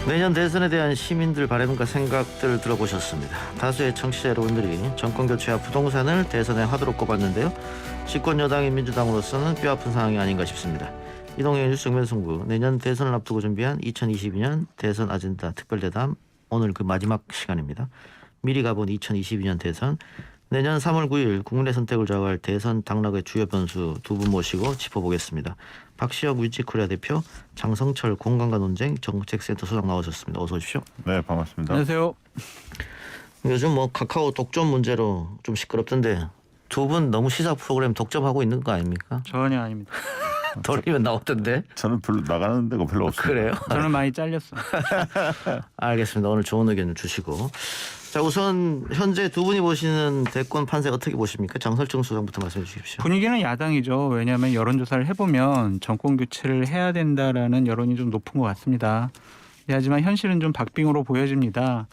내년 대선에 대한 시민들 바람과 생각들 들어보셨습니다. 다수의 청취자 여러분들이 정권교체와 부동산을 대선의 화두로 꼽았는데요. 집권 여당인 민주당으로서는 뼈아픈 상황이 아닌가 싶습니다. 이동현 뉴스 정면승부, 내년 대선을 앞두고 준비한 2022년 대선 아젠다 특별대담, 오늘 그 마지막 시간입니다. 미리 가본 2022년 대선, 내년 3월 9일 국민의 선택을 좌우할 대선 당락의 주요 변수 두 분 모시고 짚어보겠습니다. 박시혁 위치코리아 대표, 장성철 공간과 논쟁 정책센터 소장 나오셨습니다. 어서 오십시오. 네, 반갑습니다. 안녕하세요. 요즘 뭐 카카오 독점 문제로 좀 시끄럽던데 두 분 너무 시사 프로그램 독점하고 있는 거 아닙니까? 전혀 아닙니다. 돌리면 나오던데. 저는 별로 나가는 데가 별로 없어요. 그래요? 저는 많이 잘렸어요. 알겠습니다. 오늘 좋은 의견 주시고. 자, 우선 현재 두 분이 보시는 대권 판세 어떻게 보십니까? 장설정 소장부터 말씀해 주십시오. 분위기는 야당이죠. 왜냐하면 여론조사를 해보면 정권 교체를 해야 된다라는 여론이 좀 높은 것 같습니다. 하지만 현실은 좀 박빙으로 보여집니다.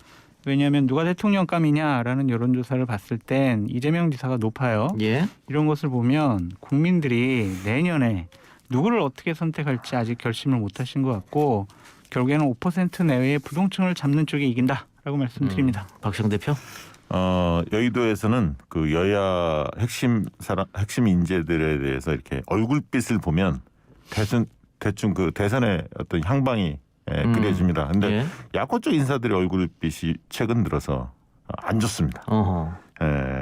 왜냐하면 누가 대통령감이냐라는 여론조사를 봤을 땐 이재명 지사가 높아요. 예. 이런 것을 보면 국민들이 내년에 누구를 어떻게 선택할지 아직 결심을 못하신 것 같고 결국에는 5% 내외의 부동층을 잡는 쪽이 이긴다라고 말씀드립니다. 박시영 대표. 여의도에서는 그 여야 핵심 인재들에 대해서 이렇게 얼굴빛을 보면 대충 그 대선의 어떤 향방이 그려집니다. 근데 예. 야권 쪽 인사들의 얼굴빛이 최근 들어서 안 좋습니다. 어허.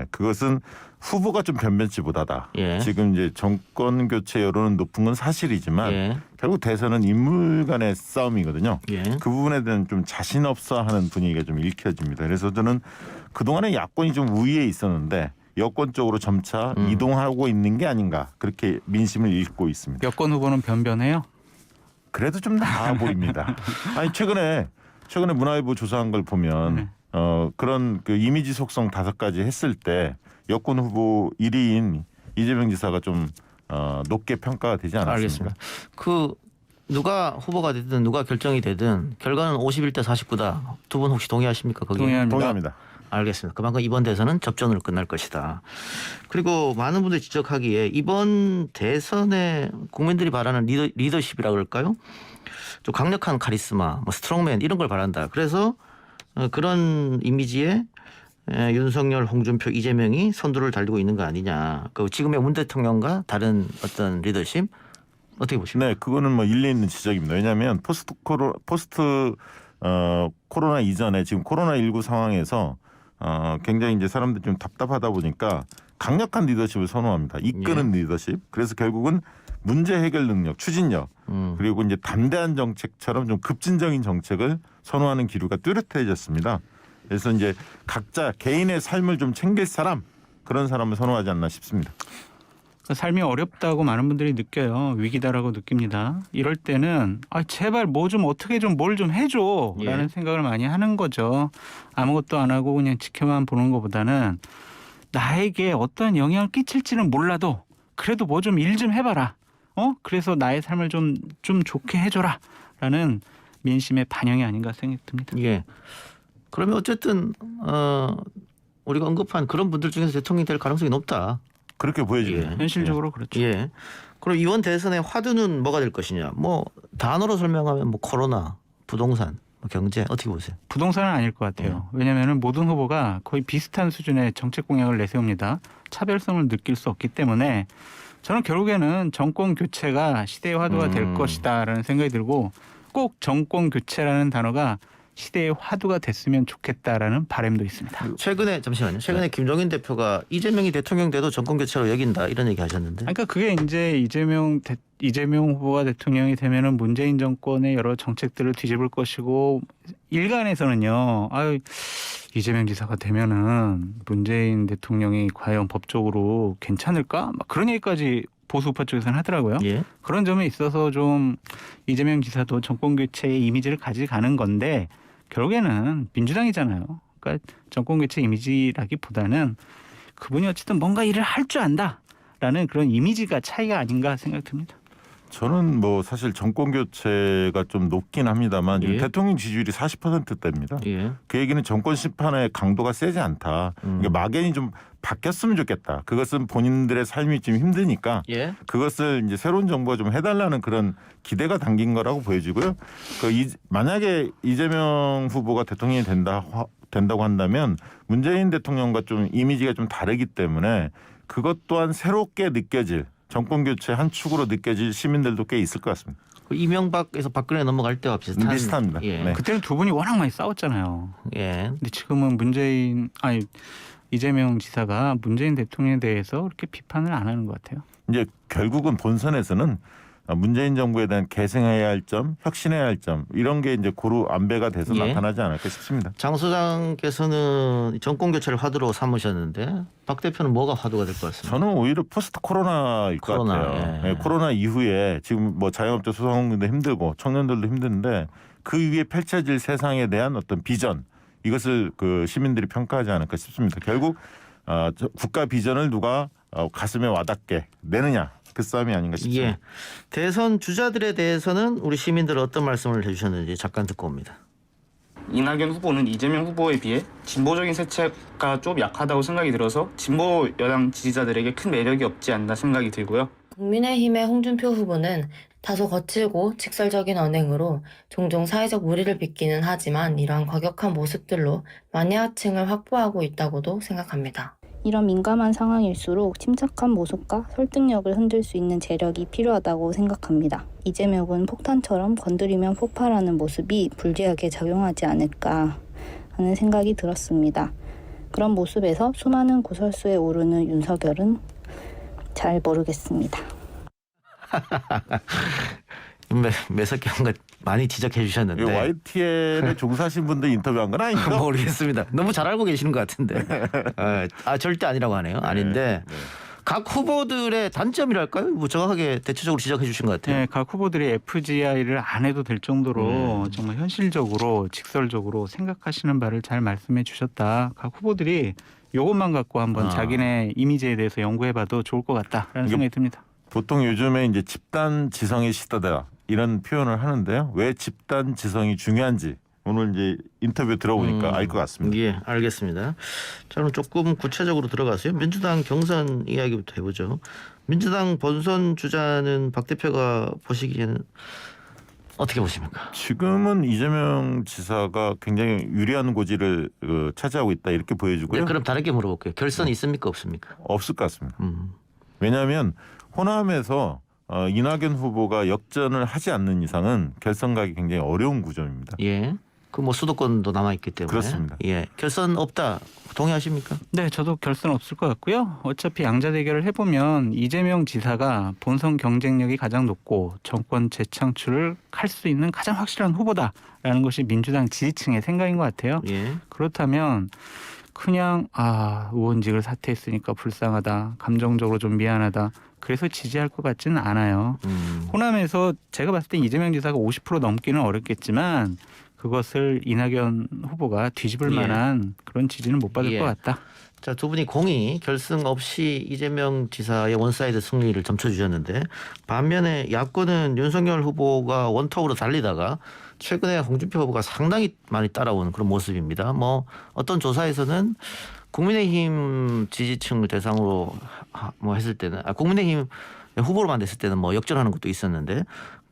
그것은 후보가 좀 변변치 못하다. 예. 지금 이제 정권 교체 여론은 높은 건 사실이지만 예. 결국 대선은 인물 간의 싸움이거든요. 예. 그 부분에 대한 좀 자신 없어 하는 분위기가 좀 읽혀집니다. 그래서 저는 그동안에 야권이 좀 우위에 있었는데 여권 쪽으로 점차 이동하고 있는 게 아닌가 그렇게 민심을 읽고 있습니다. 여권 후보는 변변해요? 그래도 좀 나아 보입니다. 아니 최근에 문화일보 조사한 걸 보면 그런 그 이미지 속성 5가지 했을 때 여권 후보 1위인 이재명 지사가 좀 높게 평가가 되지 않았습니까? 알겠습니다. 그 누가 후보가 되든 누가 결정이 되든 결과는 51대 49다. 두 분 혹시 동의하십니까? 거기에? 동의합니다. 동의합니다. 알겠습니다. 그만큼 이번 대선은 접전으로 끝날 것이다. 그리고 많은 분들이 지적하기에 이번 대선에 국민들이 바라는 리더십이라 그럴까요? 좀 강력한 카리스마, 뭐 스트롱맨 이런 걸 바란다. 그래서 그런 이미지에 윤석열, 홍준표, 이재명이 선두를 달리고 있는 거 아니냐. 그 지금의 문 대통령과 다른 어떤 리더십 어떻게 보십니까? 네, 그거는 뭐 일리 있는 지적입니다. 왜냐하면 포스트 코로나 이전에 지금 코로나19 상황에서 굉장히 이제 사람들이 좀 답답하다 보니까 강력한 리더십을 선호합니다. 이끄는 리더십. 그래서 결국은 문제 해결 능력, 추진력 그리고 이제 담대한 정책처럼 좀 급진적인 정책을 선호하는 기류가 뚜렷해졌습니다. 그래서 이제 각자 개인의 삶을 좀 챙길 사람 그런 사람을 선호하지 않나 싶습니다. 삶이 어렵다고 많은 분들이 느껴요. 위기다라고 느낍니다. 이럴 때는 제발 뭐 좀 어떻게 좀 뭘 좀 해줘라는 생각을 많이 하는 거죠. 아무것도 안 하고 그냥 지켜만 보는 것보다는 나에게 어떠한 영향을 끼칠지는 몰라도 그래도 뭐 좀 일 좀 해봐라. 그래서 나의 삶을 좀 좋게 해줘라라는 민심의 반영이 아닌가 생각이 듭니다. 예. 그러면 어쨌든 우리가 언급한 그런 분들 중에서 대통령이 될 가능성이 높다. 그렇게 보여집니다. 현실적으로 그렇죠. 예. 그럼 이번 대선의 화두는 뭐가 될 것이냐? 뭐 단어로 설명하면 뭐 코로나, 부동산, 뭐 경제 어떻게 보세요? 부동산은 아닐 것 같아요. 왜냐하면 모든 후보가 거의 비슷한 수준의 정책 공약을 내세웁니다. 차별성을 느낄 수 없기 때문에 저는 결국에는 정권 교체가 시대의 화두가 될 것이다라는 생각이 들고 꼭 정권 교체라는 단어가 시대의 화두가 됐으면 좋겠다라는 바람도 있습니다. 최근에 잠시만요. 최근에 김종인 대표가 이재명이 대통령 돼도 정권 교체로 여긴다 이런 얘기 하셨는데. 그러니까 그게 이제 이재명 후보가 대통령이 되면은 문재인 정권의 여러 정책들을 뒤집을 것이고 일간에서는요. 이재명 지사가 되면은 문재인 대통령이 과연 법적으로 괜찮을까? 막 그런 얘기까지 보수 우파 쪽에서는 하더라고요. 예. 그런 점에 있어서 좀 이재명 지사도 정권 교체의 이미지를 가져가는 건데 결국에는 민주당이잖아요. 그러니까 정권 교체 이미지라기보다는 그분이 어쨌든 뭔가 일을 할 줄 안다라는 그런 이미지가 차이가 아닌가 생각됩니다. 저는 뭐 사실 정권 교체가 좀 높긴 합니다만 지금 대통령 지지율이 40%대입니다. 예. 그 얘기는 정권 심판의 강도가 세지 않다. 그러니까 막연히 좀 바뀌었으면 좋겠다. 그것은 본인들의 삶이 좀 힘드니까 예. 그것을 이제 새로운 정부가 좀 해달라는 그런 기대가 담긴 거라고 보여지고요. 만약에 이재명 후보가 대통령이 된다고 한다면 문재인 대통령과 좀 이미지가 좀 다르기 때문에 그것 또한 새롭게 느껴질 정권 교체 한 축으로 느껴질 시민들도 꽤 있을 것 같습니다. 이명박에서 박근혜 넘어갈 때와 비슷합니다. 예. 네. 그때는 두 분이 워낙 많이 싸웠잖아요. 예. 근데 지금은 이재명 지사가 문재인 대통령에 대해서 그렇게 비판을 안 하는 것 같아요. 이제 결국은 본선에서는 문재인 정부에 대한 개선해야 할 점, 혁신해야 할 점 이런 게 이제 고루 안배가 돼서 예. 나타나지 않을까 싶습니다. 장 소장께서는 정권 교체를 화두로 삼으셨는데 박 대표는 뭐가 화두가 될 것 같습니다. 저는 오히려 포스트 코로나일 것 코로나, 같아요. 예. 예, 코로나 이후에 지금 뭐 자영업자 소상공인도 힘들고 청년들도 힘든데 그 위에 펼쳐질 세상에 대한 어떤 비전 이것을 그 시민들이 평가하지 않을까 싶습니다. 결국 국가 비전을 누가 가슴에 와닿게 내느냐 그 싸움이 아닌가 싶습니다. 예. 대선 주자들에 대해서는 우리 시민들 어떤 말씀을 해주셨는지 잠깐 듣고 옵니다. 이낙연 후보는 이재명 후보에 비해 진보적인 세체가 좀 약하다고 생각이 들어서 진보 여당 지지자들에게 큰 매력이 없지 않나 생각이 들고요. 국민의힘의 홍준표 후보는 다소 거칠고 직설적인 언행으로 종종 사회적 무리를 빚기는 하지만 이러한 과격한 모습들로 마니아층을 확보하고 있다고도 생각합니다. 이런 민감한 상황일수록 침착한 모습과 설득력을 흔들 수 있는 재력이 필요하다고 생각합니다. 이재명은 폭탄처럼 건드리면 폭발하는 모습이 불리하게 작용하지 않을까 하는 생각이 들었습니다. 그런 모습에서 수많은 구설수에 오르는 윤석열은 잘 모르겠습니다. 매석한 거 많이 지적해 주셨는데 YTN에 종사하신 분들 인터뷰한 건 아니죠? 모르겠습니다. 너무 잘 알고 계시는 것 같은데 절대 아니라고 하네요. 아닌데 네. 각 후보들의 단점이랄까요? 뭐 정확하게 대체적으로 지적해 주신 것 같아요. 네, 각 후보들이 FGI를 안 해도 될 정도로 정말 현실적으로 직설적으로 생각하시는 바를 잘 말씀해 주셨다. 각 후보들이 이것만 갖고 한번 자기네 이미지에 대해서 연구해봐도 좋을 것 같다라는 생각이 듭니다. 보통 요즘에 이제 집단 지성의 시대다 이런 표현을 하는데요. 왜 집단 지성이 중요한지 오늘 이제 인터뷰 들어보니까 알 것 같습니다. 예, 알겠습니다. 저는 조금 구체적으로 들어가서요. 민주당 경선 이야기부터 해보죠. 민주당 본선 주자는 박 대표가 보시기에는 어떻게 보십니까? 지금은 이재명 지사가 굉장히 유리한 고지를 차지하고 있다 이렇게 보여지고요. 네, 그럼 다르게 물어볼게요. 결선이 있습니까 없습니까? 없을 것 같습니다. 왜냐하면 호남에서 이낙연 후보가 역전을 하지 않는 이상은 결선 가기 굉장히 어려운 구조입니다. 예. 그 뭐 수도권도 남아 있기 때문에 그렇습니다. 예. 결선 없다. 동의하십니까? 네, 저도 결선 없을 것 같고요. 어차피 양자 대결을 해보면 이재명 지사가 본선 경쟁력이 가장 높고 정권 재창출을 할 수 있는 가장 확실한 후보다라는 것이 민주당 지지층의 생각인 것 같아요. 예. 그렇다면 그냥 의원직을 사퇴했으니까 불쌍하다, 감정적으로 좀 미안하다, 그래서 지지할 것 같지는 않아요. 호남에서 제가 봤을 때 이재명 지사가 50% 넘기는 어렵겠지만 그것을 이낙연 후보가 뒤집을 예. 만한 그런 지지는 못 받을 예. 것 같다. 자, 두 분이 공이 결승 없이 이재명 지사의 원사이드 승리를 점쳐주셨는데 반면에 야권은 윤석열 후보가 원톱으로 달리다가 최근에 홍준표 후보가 상당히 많이 따라오는 그런 모습입니다. 뭐 어떤 조사에서는 국민의힘 지지층을 대상으로 뭐 했을 때는 국민의힘 후보로만 됐을 때는 뭐 역전하는 것도 있었는데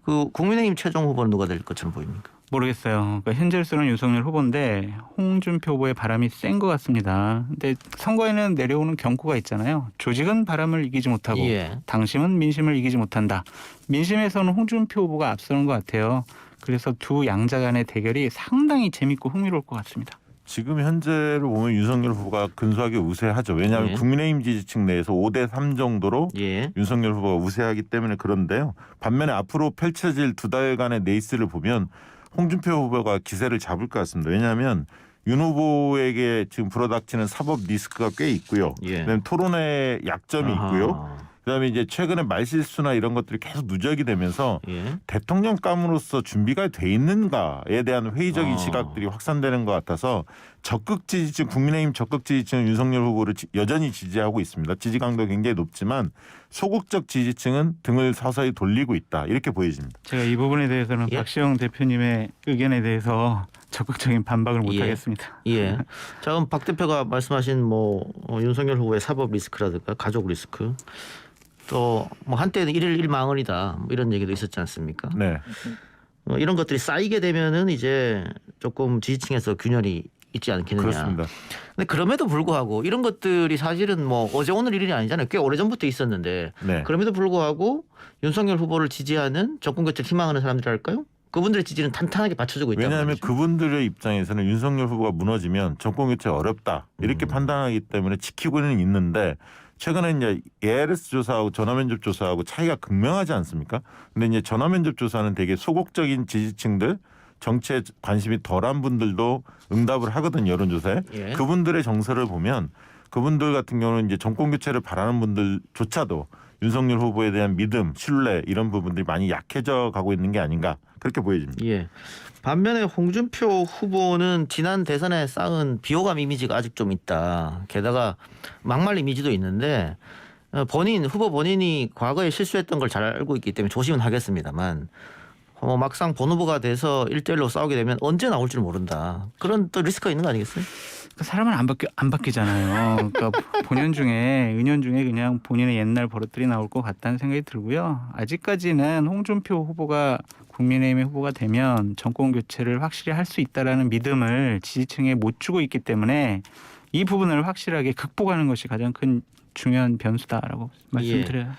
그 국민의힘 최종 후보는 누가 될 것처럼 보입니까? 모르겠어요. 그러니까 현재로서는 윤석열 후보인데 홍준표 후보의 바람이 센 것 같습니다. 근데 선거에는 내려오는 경고가 있잖아요. 조직은 바람을 이기지 못하고 예. 당심은 민심을 이기지 못한다. 민심에서는 홍준표 후보가 앞서는 것 같아요. 그래서 두 양자 간의 대결이 상당히 재밌고 흥미로울 것 같습니다. 지금 현재로 보면 윤석열 후보가 근소하게 우세하죠. 왜냐하면 예. 국민의힘 지지층 내에서 5대3 정도로 예. 윤석열 후보가 우세하기 때문에 그런데요. 반면에 앞으로 펼쳐질 두 달간의 레이스를 보면 홍준표 후보가 기세를 잡을 것 같습니다. 왜냐하면 윤 후보에게 지금 불어닥치는 사법 리스크가 꽤 있고요. 예. 그다음에 토론의 약점이 있고요. 그다음에 이제 최근에 말실수나 이런 것들이 계속 누적이 되면서 예. 대통령감으로서 준비가 돼 있는가에 대한 회의적인 시각들이 확산되는 것 같아서 적극 지지층 국민의힘 적극 지지층은 윤석열 후보를 여전히 지지하고 있습니다. 지지 강도 굉장히 높지만 소극적 지지층은 등을 서서히 돌리고 있다 이렇게 보여집니다. 제가 이 부분에 대해서는 예. 박시영 대표님의 의견에 대해서 적극적인 반박을 못 예. 하겠습니다. 예. 자, 그럼 박 대표가 말씀하신 윤석열 후보의 사법 리스크라든가 가족 리스크 또 뭐 한때는 일일 일망언이다 뭐 이런 얘기도 있었지 않습니까? 네. 이런 것들이 쌓이게 되면은 이제 조금 지지층에서 균열이 있지 않겠느냐. 그렇습니다. 근데 그럼에도 불구하고 이런 것들이 사실은 뭐 어제 오늘 일이 아니잖아요. 꽤 오래전부터 있었는데 네. 그럼에도 불구하고 윤석열 후보를 지지하는 정권 교체를 희망하는 사람들일까요? 그분들의 지지는 탄탄하게 받쳐주고 있다. 왜냐하면 그분들의 입장에서는 윤석열 후보가 무너지면 정권 교체 어렵다 이렇게 판단하기 때문에 지키고는 있는데 최근에 이제 ARS 조사하고 전화면접 조사하고 차이가 극명하지 않습니까? 근데 이제 전화면접 조사는 되게 소극적인 지지층들 정치에 관심이 덜한 분들도 응답을 하거든요, 여론조사에. 예. 그분들의 정서를 보면 그분들 같은 경우는 이제 정권 교체를 바라는 분들조차도 윤석열 후보에 대한 믿음, 신뢰 이런 부분들이 많이 약해져 가고 있는 게 아닌가 그렇게 보여집니다. 예. 반면에 홍준표 후보는 지난 대선에 쌓은 비호감 이미지가 아직 좀 있다. 게다가 막말 이미지도 있는데 후보 본인이 과거에 실수했던 걸 잘 알고 있기 때문에 조심은 하겠습니다만 막상 본 후보가 돼서 1대1로 싸우게 되면 언제 나올지 모른다. 그런 또 리스크가 있는 거 아니겠어요? 사람은 안 바뀌잖아요. 그러니까 본연 중에 은연 중에 그냥 본인의 옛날 버릇들이 나올 것 같다는 생각이 들고요. 아직까지는 홍준표 후보가 국민의힘의 후보가 되면 정권 교체를 확실히 할 수 있다라는 믿음을 지지층에 못 주고 있기 때문에 이 부분을 확실하게 극복하는 것이 가장 큰 중요한 변수다라고 말씀드려요.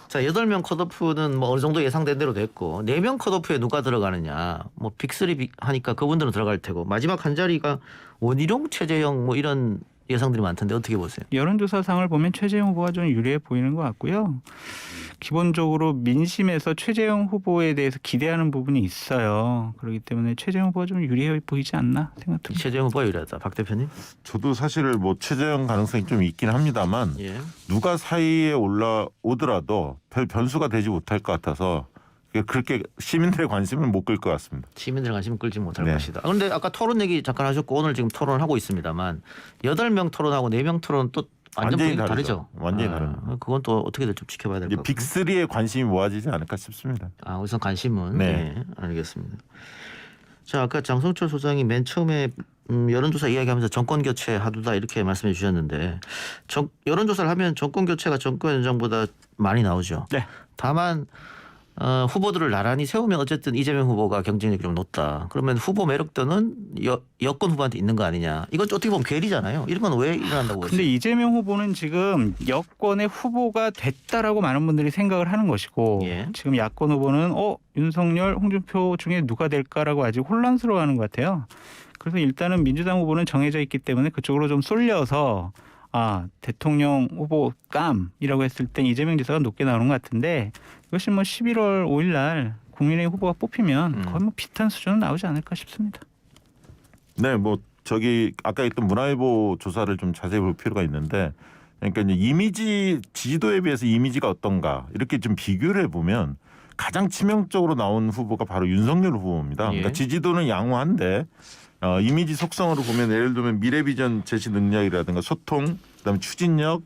자, 8명 컷오프는 뭐 어느 정도 예상된 대로 됐고 4명 컷오프에 누가 들어가느냐. 뭐 빅3 하니까 그분들은 들어갈 테고 마지막 한 자리가 원희룡, 최재형 뭐 이런 예상들이 많던데 어떻게 보세요? 여론조사상을 보면 최재형 후보가 좀 유리해 보이는 것 같고요. 기본적으로 민심에서 최재형 후보에 대해서 기대하는 부분이 있어요. 그렇기 때문에 최재형 후보가 좀 유리해 보이지 않나 생각됩니다. 최재형 후보가 유리하다. 박 대표님? 저도 사실 뭐 최재형 가능성이 좀 있긴 합니다만 예. 누가 사이에 올라오더라도 별 변수가 되지 못할 것 같아서 그렇게 시민들의 관심을 못 끌 것 같습니다. 시민들 관심 끌지 못할 네. 것이다. 그런데 아까 토론 얘기 잠깐 하셨고 오늘 지금 토론을 하고 있습니다만 8명 토론하고 4명 토론은 또 완전 완전히 분위기 다르죠. 다르죠. 완전히 다릅니다. 그건 또 어떻게든 좀 지켜봐야 될 이제 것 같고. 빅3의 관심이 모아지지 않을까 싶습니다. 우선 관심은. 네. 네. 알겠습니다. 자, 아까 장성철 소장이 맨 처음에 여론조사 이야기하면서 정권 교체 하두다 이렇게 말씀해 주셨는데 여론조사를 하면 정권 교체가 정권 연장보다 많이 나오죠. 네. 다만 후보들을 나란히 세우면 어쨌든 이재명 후보가 경쟁력이 좀 높다. 그러면 후보 매력도는 여권 후보한테 있는 거 아니냐. 이건 어떻게 보면 괴리잖아요. 이런 건 왜 일어난다고 보세요? 근데 이재명 후보는 지금 여권의 후보가 됐다라고 많은 분들이 생각을 하는 것이고 예. 지금 야권 후보는 윤석열, 홍준표 중에 누가 될까라고 아직 혼란스러워하는 것 같아요. 그래서 일단은 민주당 후보는 정해져 있기 때문에 그쪽으로 좀 쏠려서 대통령 후보 깜이라고 했을 땐 이재명 지사가 높게 나오는 것 같은데 이것이 뭐 11월 5일 날 국민의힘 후보가 뽑히면 거의 뭐 비슷한 수준은 나오지 않을까 싶습니다. 네, 뭐 저기 아까 했던 문화일보 조사를 좀 자세히 볼 필요가 있는데 그러니까 이제 이미지 지지도에 비해서 이미지가 어떤가 이렇게 좀 비교를 해보면 가장 치명적으로 나온 후보가 바로 윤석열 후보입니다. 예. 그러니까 지지도는 양호한데 이미지 속성으로 보면 예를 들면 미래 비전 제시 능력이라든가 소통, 그다음에 추진력,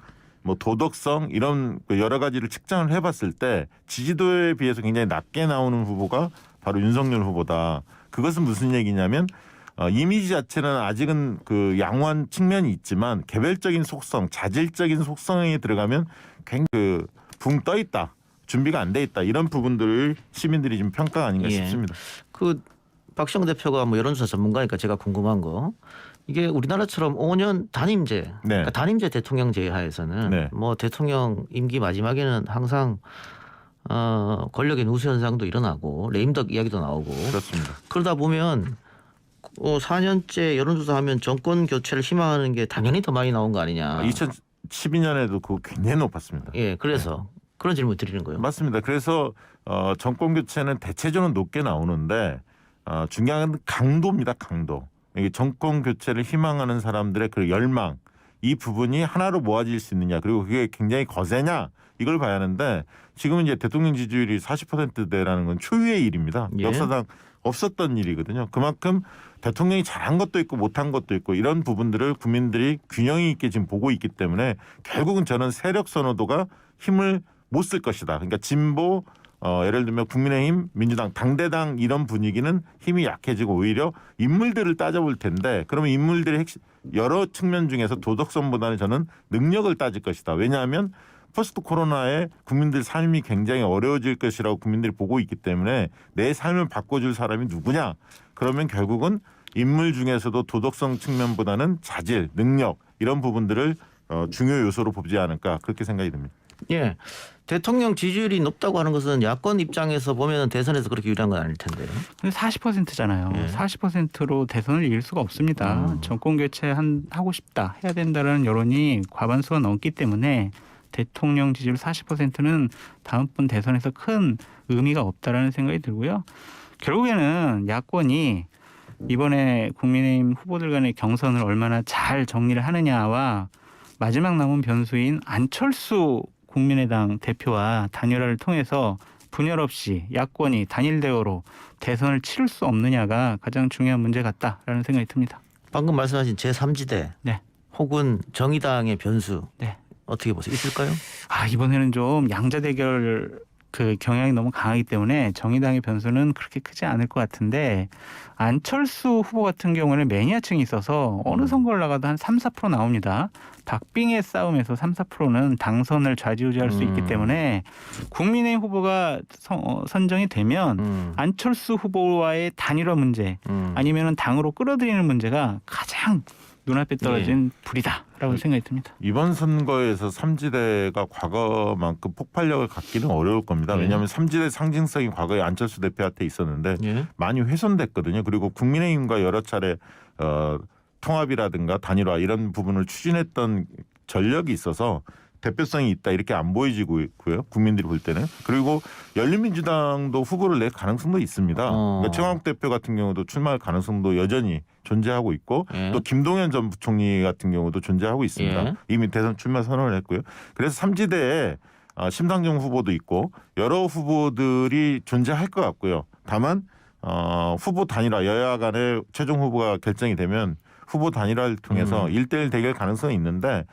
뭐 도덕성 이런 여러 가지를 측정을 해봤을 때 지지도에 비해서 굉장히 낮게 나오는 후보가 바로 윤석열 후보다. 그것은 무슨 얘기냐면 이미지 자체는 아직은 그 양호한 측면이 있지만 개별적인 속성, 자질적인 속성에 들어가면 굉장히 붕 떠 있다, 준비가 안 돼 있다 이런 부분들을 시민들이 좀 평가가 아닌가 예. 싶습니다. 박시영 대표가 뭐 여론조사 전문가니까 제가 궁금한 거 이게 우리나라처럼 5년 단임제, 네. 그러니까 단임제 대통령제 하에서는 네. 뭐 대통령 임기 마지막에는 항상 권력의 누수 현상도 일어나고 레임덕 이야기도 나오고 그렇습니다. 그러다 보면 4년째 여론조사하면 정권 교체를 희망하는 게 당연히 더 많이 나온 거 아니냐. 2012년에도 그거 굉장히 높았습니다. 예, 그래서 그런 질문 드리는 거예요. 맞습니다. 그래서 정권 교체는 대체적으로 높게 나오는데 중요한 건 강도입니다. 강도. 이게 정권 교체를 희망하는 사람들의 그 열망, 이 부분이 하나로 모아질 수 있느냐, 그리고 그게 굉장히 거세냐 이걸 봐야 하는데 지금은 이제 대통령 지지율이 40%대라는 건 초유의 일입니다. 예. 역사상 없었던 일이거든요. 그만큼 대통령이 잘한 것도 있고 못한 것도 있고 이런 부분들을 국민들이 균형 있게 지금 보고 있기 때문에 결국은 저는 세력 선호도가 힘을 못 쓸 것이다. 그러니까 진보 예를 들면 국민의힘, 민주당, 당대당 이런 분위기는 힘이 약해지고 오히려 인물들을 따져볼 텐데 그러면 인물들의 여러 측면 중에서 도덕성보다는 저는 능력을 따질 것이다. 왜냐하면 포스트 코로나에 국민들 삶이 굉장히 어려워질 것이라고 국민들이 보고 있기 때문에 내 삶을 바꿔줄 사람이 누구냐. 그러면 결국은 인물 중에서도 도덕성 측면보다는 자질, 능력 이런 부분들을 중요 요소로 보지 않을까 그렇게 생각이 듭니다. 예. 대통령 지지율이 높다고 하는 것은 야권 입장에서 보면 대선에서 그렇게 유리한 건 아닐 텐데요. 근데 40%잖아요. 예. 40%로 대선을 이길 수가 없습니다. 정권 교체 하고 싶다, 해야 된다는 여론이 과반수가 넘기 때문에 대통령 지지율 40%는 다음번 대선에서 큰 의미가 없다라는 생각이 들고요. 결국에는 야권이 이번에 국민의힘 후보들 간의 경선을 얼마나 잘 정리를 하느냐와 마지막 남은 변수인 안철수 국민의당 대표와 단일화를 통해서 분열 없이 야권이 단일 대우로 대선을 치를 수 없느냐가 가장 중요한 문제 같다라는 생각이 듭니다. 방금 말씀하신 제3지대 네. 혹은 정의당의 변수 네. 어떻게 보세요? 있을까요? 이번에는 좀 양자 대결 그 경향이 너무 강하기 때문에 정의당의 변수는 그렇게 크지 않을 것 같은데 안철수 후보 같은 경우는 매니아층이 있어서 어느 선거를 나가도 한 3, 4% 나옵니다. 박빙의 싸움에서 3, 4%는 당선을 좌지우지할 수 있기 때문에 국민의힘 후보가 선정이 되면 안철수 후보와의 단일화 문제 아니면 당으로 끌어들이는 문제가 가장 눈앞에 떨어진 불이다라고 생각이 듭니다. 이번 선거에서 삼지대가 과거만큼 폭발력을 갖기는 어려울 겁니다. 왜냐하면 삼지대 상징성이 과거에 안철수 대표한테 있었는데 예. 많이 훼손됐거든요. 그리고 국민의힘과 여러 차례 통합이라든가 단일화 이런 부분을 추진했던 전력이 있어서 대표성이 있다 이렇게 안 보여지고 있고요. 국민들이 볼 때는. 그리고 열린민주당도 후보를 낼 가능성도 있습니다. 그러니까 최강욱 대표 같은 경우도 출마할 가능성도 여전히 존재하고 있고 예. 또 김동연 전 부총리 같은 경우도 존재하고 있습니다. 예. 이미 대선 출마 선언을 했고요. 그래서 삼지대에 심상정 후보도 있고 여러 후보들이 존재할 것 같고요. 다만 후보 단일화 여야 간의 최종 후보가 결정이 되면 후보 단일화를 통해서 1대1 대결 가능성이 있는데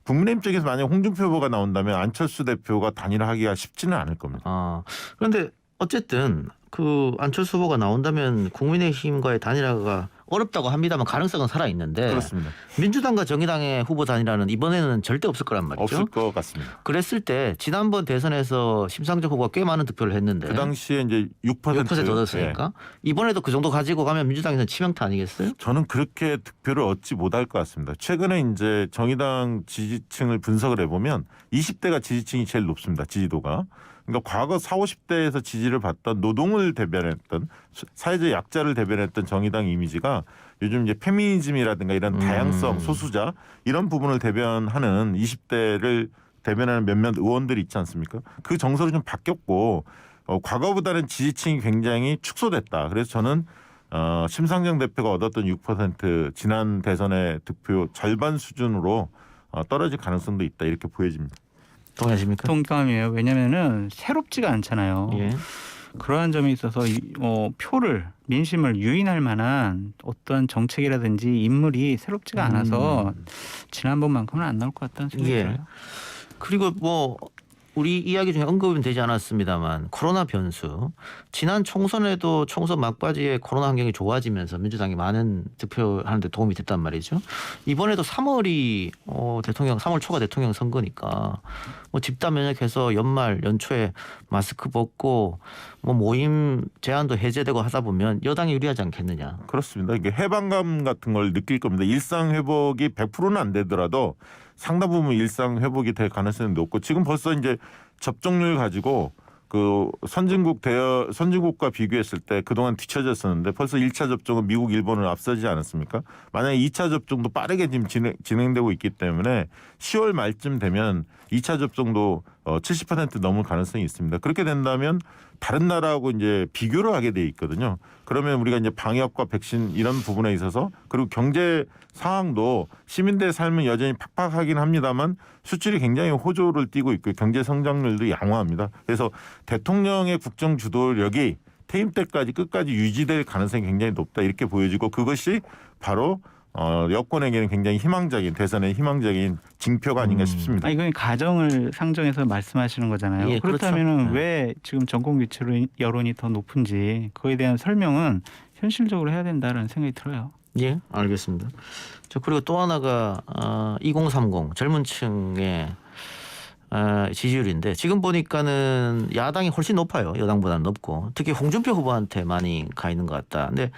국민의힘 쪽에서 만약 홍준표 후보가 나온다면 안철수 대표가 단일화하기가 쉽지는 않을 겁니다. 그런데 어쨌든 그 안철수 후보가 나온다면 국민의힘과의 단일화가 어렵다고 합니다만 가능성은 살아 있는데 그렇습니다. 민주당과 정의당의 후보 단일화는 이번에는 절대 없을 거란 말이죠. 없을 것 같습니다. 그랬을 때 지난번 대선에서 심상정 후보가 꽤 많은 득표를 했는데 그 당시에 이제 6% 얻었으니까 이번에도 그 정도 가지고 가면 민주당에서는 치명타 아니겠어요? 저는 그렇게 득표를 얻지 못할 것 같습니다. 최근에 이제 정의당 지지층을 분석을 해보면 20대가 지지층이 제일 높습니다. 지지도가. 그러니까 과거 40, 50대에서 지지를 받던 노동을 대변했던 사회적 약자를 대변했던 정의당 이미지가 요즘 이제 페미니즘이라든가 이런 다양성, 소수자 이런 부분을 대변하는 20대를 대변하는 몇몇 의원들이 있지 않습니까? 그 정서로 좀 바뀌었고 과거보다는 지지층이 굉장히 축소됐다. 그래서 저는 심상정 대표가 얻었던 6% 지난 대선의 득표 절반 수준으로 떨어질 가능성도 있다. 이렇게 보여집니다. 동의하십니까? 동감이에요. 왜냐하면은 새롭지가 않잖아요. 예. 그러한 점에 있어서 표를 민심을 유인할 만한 어떠한 정책이라든지 인물이 새롭지가 않아서 지난번만큼은 안 나올 것 같다는 생각이 들어요. 그리고 뭐 우리 이야기 중에 언급은 되지 않았습니다만 코로나 변수 지난 총선에도 총선 막바지에 코로나 환경이 좋아지면서 민주당이 많은 득표하는 데 도움이 됐단 말이죠. 이번에도 3월이 3월 초가 대통령 선거니까 뭐 집단 면역해서 연초에 마스크 벗고 뭐 모임 제한도 해제되고 하다 보면 여당이 유리하지 않겠느냐. 그렇습니다. 이게 해방감 같은 걸 느낄 겁니다. 일상 회복이 100%는 안 되더라도 상당 부분 일상 회복이 될 가능성이 높고 지금 벌써 이제 접종률 가지고 그 선진국과 비교했을 때 그동안 뒤처졌었는데 벌써 1차 접종은 미국, 일본을 앞서지 않았습니까? 만약에 2차 접종도 빠르게 지금 진행되고 있기 때문에 10월 말쯤 되면 2차 접종도 70% 넘을 가능성이 있습니다. 그렇게 된다면 다른 나라하고 이제 비교를 하게 돼 있거든요. 그러면 우리가 이제 방역과 백신 이런 부분에 있어서 그리고 경제 상황도 시민들의 삶은 여전히 팍팍하긴 합니다만 수출이 굉장히 호조를 띠고 있고 경제 성장률도 양호합니다. 그래서 대통령의 국정 주도력이 퇴임 때까지 끝까지 유지될 가능성이 굉장히 높다 이렇게 보여지고 그것이 바로 여권에게는 굉장히 희망적인 대선의 희망적인 징표가 아닌가 싶습니다. 아, 이건 가정을 상정해서 말씀하시는 거잖아요. 예, 그렇다면은 그렇죠. 네. 왜 지금 전국 교체 여론이 더 높은지 그거에 대한 설명은 현실적으로 해야 된다라는 생각이 들어요. 예, 알겠습니다. 자, 그리고 또 하나가 2030 젊은 층의 지지율인데 지금 보니까는 야당이 훨씬 높아요. 여당보다는 높고 특히 홍준표 후보한테 많이 가 있는 것 같다. 근데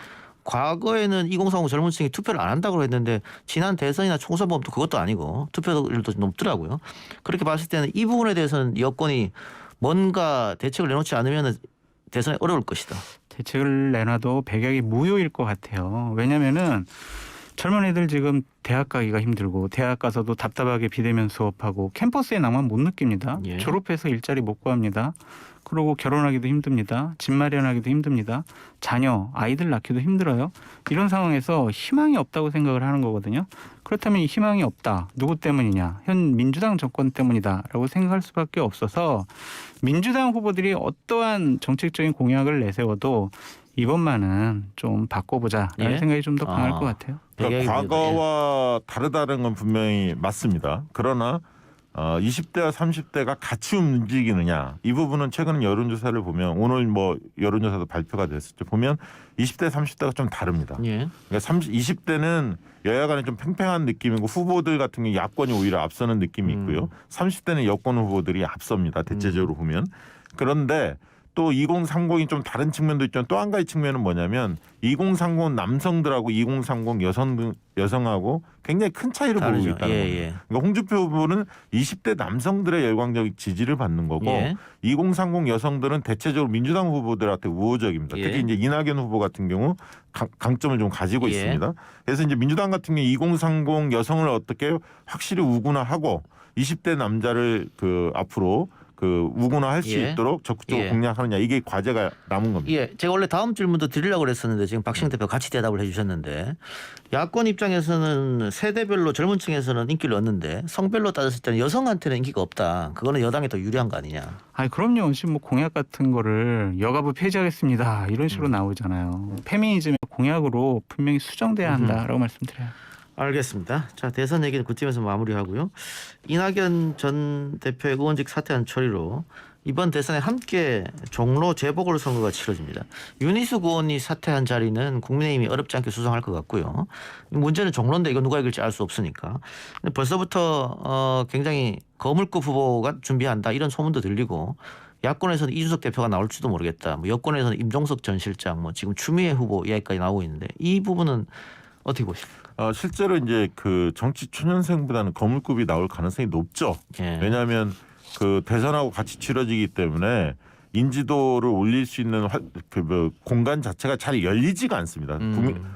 과거에는 2030 젊은 층이 투표를 안 한다고 했는데 지난 대선이나 총선 보면 또 그것도 아니고 투표율도 높더라고요. 그렇게 봤을 때는 이 부분에 대해서는 여권이 뭔가 대책을 내놓지 않으면 대선에 어려울 것이다. 대책을 내놔도 백약이 무효일 것 같아요. 왜냐면은 젊은 애들 지금 대학 가기가 힘들고 대학 가서도 답답하게 비대면 수업하고 캠퍼스의 낭만 못 느낍니다. 예. 졸업해서 일자리 못 구합니다. 그리고 결혼하기도 힘듭니다. 집 마련하기도 힘듭니다. 자녀, 아이들 낳기도 힘들어요. 이런 상황에서 희망이 없다고 생각을 하는 거거든요. 그렇다면 이 희망이 없다. 누구 때문이냐? 현 민주당 정권 때문이다라고 생각할 수밖에 없어서 민주당 후보들이 어떠한 정책적인 공약을 내세워도 이번만은 좀 바꿔보자라는 예? 생각이 좀 더 강할 것 같아요. 그러니까 과거와 다르다는 건 분명히 맞습니다. 그러나 20대와 30대가 같이 움직이느냐 이 부분은 최근 여론조사를 보면 오늘 뭐 여론조사도 발표가 됐었죠. 보면 20대, 30대가 좀 다릅니다. 예. 그러니까 20대는 여야 간에 좀 팽팽한 느낌이고 후보들 같은 경우 야권이 오히려 앞서는 느낌이 있고요. 30대는 여권 후보들이 앞섭니다. 대체적으로 보면. 그런데 또 2030이 좀 다른 측면도 있지만 또 한 가지 측면은 뭐냐면 2030 남성들하고 2030 여성하고 굉장히 큰 차이를 보이고 다르죠. 있다는 예, 겁니다. 예. 그러니까 홍준표 후보는 20대 남성들의 열광적 지지를 받는 거고 예. 2030 여성들은 대체적으로 민주당 후보들한테 우호적입니다. 예. 특히 이제 이낙연 후보 같은 경우 강점을 좀 가지고 예. 있습니다. 그래서 이제 민주당 같은 경우 2030 여성을 어떻게 확실히 우군화하고 20대 남자를 앞으로 우군화할 수 예. 있도록 적극적으로 예. 공략하느냐 이게 과제가 남은 겁니다. 예, 제가 원래 다음 질문도 드리려고 그랬었는데 지금 박시영 대표 같이 대답을 해주셨는데 야권 입장에서는 세대별로 젊은 층에서는 인기를 얻는데 성별로 따졌을 때는 여성한테는 인기가 없다. 그거는 여당이 더 유리한 거 아니냐. 아니 그럼요. 지금 뭐 공약 같은 거를 여가부 폐지하겠습니다. 이런 식으로 나오잖아요. 페미니즘의 공약으로 분명히 수정돼야 한다라고 말씀드려요. 알겠습니다. 자, 대선 얘기는 그쯤에서 마무리하고요. 이낙연 전 대표의 의원직 사퇴한 처리로 이번 대선에 함께 종로 재보궐선거가 치러집니다. 윤희숙 의원이 사퇴한 자리는 국민의힘이 어렵지 않게 수성할 것 같고요. 문제는 종로인데 이거 누가 이길지 알 수 없으니까. 근데 벌써부터 굉장히 거물급 후보가 준비한다 이런 소문도 들리고 야권에서는 이준석 대표가 나올지도 모르겠다. 뭐 여권에서는 임종석 전 실장, 뭐 지금 추미애 후보 이야기까지 나오고 있는데 이 부분은 어떻게 보십니까? 실제로 이제 정치 초년생보다는 거물급이 나올 가능성이 높죠. 예. 왜냐하면 대선하고 같이 치러지기 때문에 인지도를 올릴 수 있는 공간 자체가 잘 열리지가 않습니다.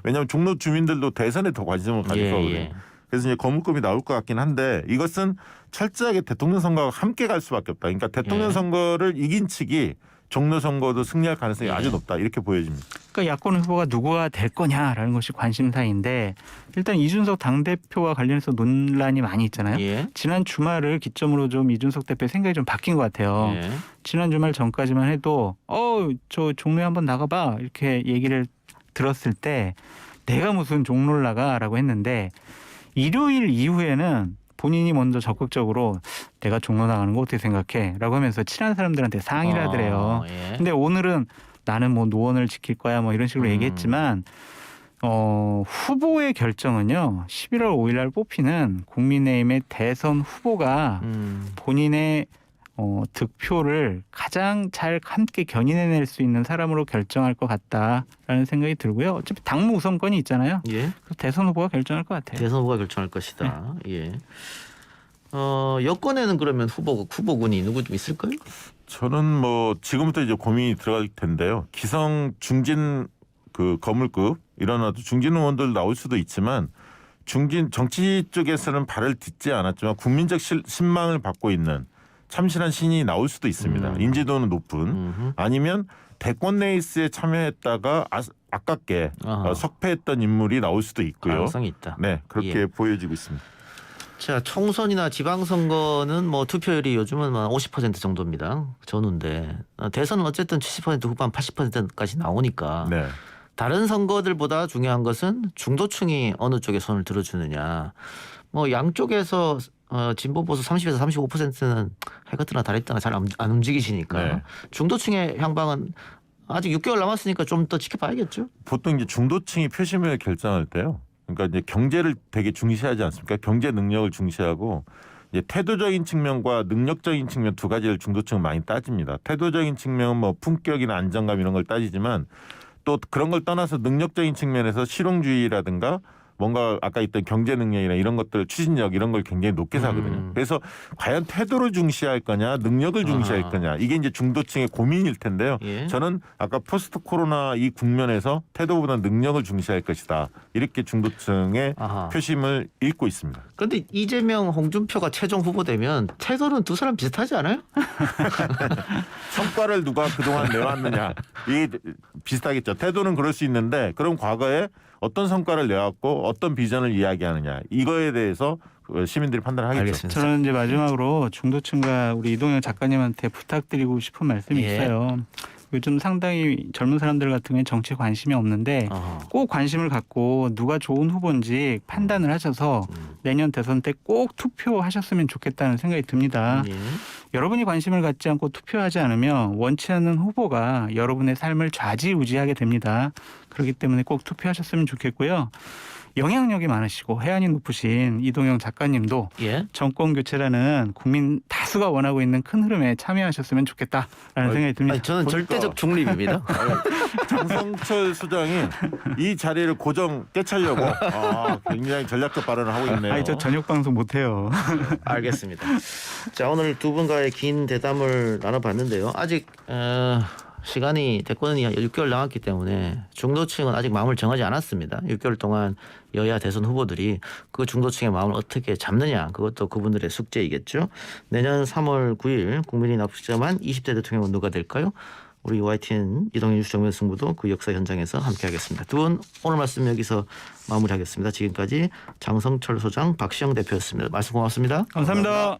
왜냐하면 종로 주민들도 대선에 더 관심을 가질 거거든요. 그래서 이제 거물급이 나올 것 같긴 한데 이것은 철저하게 대통령 선거와 함께 갈 수밖에 없다. 그러니까 대통령 선거를 이긴 측이 종로 선거도 승리할 가능성이 아주 높다. 이렇게 보여집니다. 그러니까 야권 후보가 누구가 될 거냐라는 것이 관심사인데 일단 이준석 당대표와 관련해서 논란이 많이 있잖아요. 예. 지난 주말을 기점으로 좀 이준석 대표의 생각이 좀 바뀐 것 같아요. 예. 지난 주말 전까지만 해도 저 종로에 한번 나가봐 이렇게 얘기를 들었을 때 내가 무슨 종로를 나가라고 했는데 일요일 이후에는 본인이 먼저 적극적으로 내가 종로 나가는 거 어떻게 생각해? 라고 하면서 친한 사람들한테 상의를 하더래요. 예. 근데 오늘은 나는 뭐 노원을 지킬 거야 뭐 이런 식으로 얘기했지만 후보의 결정은요. 11월 5일 날 뽑히는 국민의힘의 대선 후보가 본인의 득표를 가장 잘 함께 견인해낼 수 있는 사람으로 결정할 것 같다라는 생각이 들고요. 어차피 당무 우선권이 있잖아요. 예. 그래서 대선 후보가 결정할 것 같아요. 대선 후보가 결정할 것이다. 예. 여권에는 그러면 후보군이 누구 좀 있을까요? 저는 뭐 지금부터 이제 고민이 들어갈 텐데요. 기성 중진 거물급 일어나도 중진 의원들 나올 수도 있지만 중진 정치 쪽에서는 발을 딛지 않았지만 국민적 신망을 받고 있는 참신한 신인이 나올 수도 있습니다. 인지도는 높은 아니면 대권 레이스에 참여했다가 아깝게 석패했던 인물이 나올 수도 있고요. 가능성이 있다. 네, 그렇게 예. 보여지고 있습니다. 자, 총선이나 지방선거는 뭐 투표율이 요즘은 50% 정도입니다. 전후인데 대선은 어쨌든 70% 후반 80%까지 나오니까 네. 다른 선거들보다 중요한 것은 중도층이 어느 쪽에 손을 들어주느냐. 뭐 양쪽에서 진보 보수 30에서 35%는 해가 뜨나 달이 뜨나 잘 안 움직이시니까 네. 중도층의 향방은 아직 6개월 남았으니까 좀 더 지켜봐야겠죠. 보통 이제 중도층이 표심을 결정할 때요. 그러니까 이제 경제를 되게 중시하지 않습니까? 경제 능력을 중시하고 이제 태도적인 측면과 능력적인 측면 두 가지를 중도층은 많이 따집니다. 태도적인 측면은 뭐 품격이나 안정감 이런 걸 따지지만 또 그런 걸 떠나서 능력적인 측면에서 실용주의라든가 뭔가 아까 있던 경제 능력이나 이런 것들 추진력 이런 걸 굉장히 높게 사거든요. 그래서 과연 태도를 중시할 거냐 능력을 중시할 거냐 이게 이제 중도층의 고민일 텐데요. 예. 저는 아까 포스트 코로나 이 국면에서 태도보다 능력을 중시할 것이다. 이렇게 중도층의 아하. 표심을 읽고 있습니다. 그런데 이재명, 홍준표가 최종 후보 되면 태도는 두 사람 비슷하지 않아요? 성과를 누가 그동안 내왔느냐 이게 비슷하겠죠. 태도는 그럴 수 있는데 그럼 과거에 어떤 성과를 내왔고 어떤 비전을 이야기하느냐 이거에 대해서 시민들이 판단을 하겠죠. 알겠습니다. 저는 이제 마지막으로 중도층과 우리 이동영 작가님한테 부탁드리고 싶은 말씀이 예. 있어요. 요즘 상당히 젊은 사람들 같은 경우에 정치에 관심이 없는데 꼭 관심을 갖고 누가 좋은 후보인지 판단을 하셔서 내년 대선 때 꼭 투표하셨으면 좋겠다는 생각이 듭니다. 예. 여러분이 관심을 갖지 않고 투표하지 않으면 원치 않는 후보가 여러분의 삶을 좌지우지하게 됩니다. 그렇기 때문에 꼭 투표하셨으면 좋겠고요. 영향력이 많으시고 해안이 높으신 이동영 작가님도 예. 정권 교체라는 국민 다수가 원하고 있는 큰 흐름에 참여하셨으면 좋겠다라는 생각이 듭니다. 아니, 저는 절대적 중립입니다. 장성철 수장이 이 자리를 고정 깨차려고 굉장히 전략적 발언을 하고 있네요. 아니 저 저녁 방송 못해요. 알겠습니다. 자, 오늘 두 분과의 긴 대담을 나눠봤는데요. 아직 시간이 대권이 6개월 남았기 때문에 중도층은 아직 마음을 정하지 않았습니다. 6개월 동안 여야 대선 후보들이 그 중도층의 마음을 어떻게 잡느냐, 그것도 그분들의 숙제이겠죠. 내년 3월 9일 국민이 납득점한 20대 대통령은 누가 될까요? 우리 YTN 이동현 뉴스 정면 승부도 그 역사 현장에서 함께하겠습니다. 두 분 오늘 말씀 여기서 마무리하겠습니다. 지금까지 장성철 소장, 박시영 대표였습니다. 말씀 고맙습니다. 감사합니다.